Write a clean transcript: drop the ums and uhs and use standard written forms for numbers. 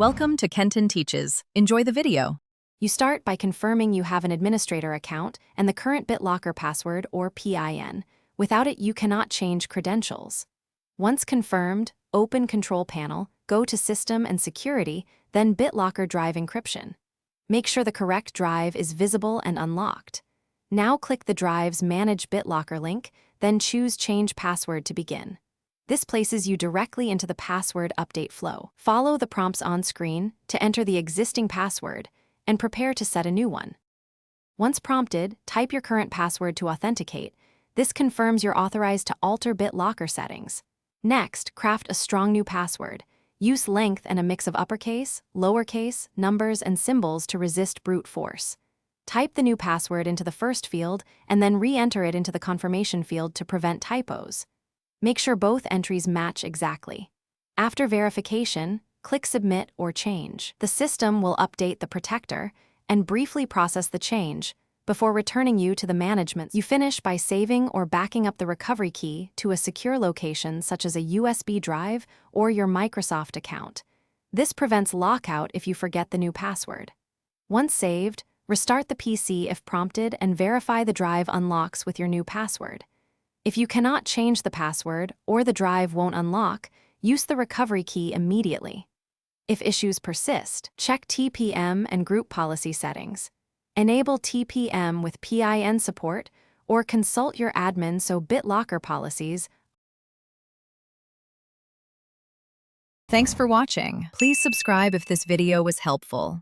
Welcome to Kenton Teaches. Enjoy the video. You start by confirming you have an administrator account and the current Bitlocker password or PIN. Without it, you cannot change credentials. Once confirmed, open Control Panel, go to System and Security, then Bitlocker Drive Encryption. Make sure the correct drive is visible and unlocked. Now click the drive's Manage Bitlocker link, then choose Change Password to begin. This places you directly into the password update flow. Follow the prompts on screen to enter the existing password and prepare to set a new one. Once prompted, type your current password to authenticate. This confirms you're authorized to alter Bitlocker settings. Next, craft a strong new password. Use length and a mix of uppercase, lowercase, numbers, and symbols to resist brute force. Type the new password into the first field and then re-enter it into the confirmation field to prevent typos. Make sure both entries match exactly. After verification, click Submit or Change. The system will update the protector and briefly process the change before returning you to the management. You finish by saving or backing up the recovery key to a secure location such as a USB drive or your Microsoft account. This prevents lockout if you forget the new password. Once saved, restart the PC if prompted and verify the drive unlocks with your new password. If you cannot change the password or the drive won't unlock, use the recovery key immediately. If issues persist, check TPM and group policy settings. Enable TPM with PIN support or consult your admin so Bitlocker policies. Thanks for watching. Please subscribe if this video was helpful.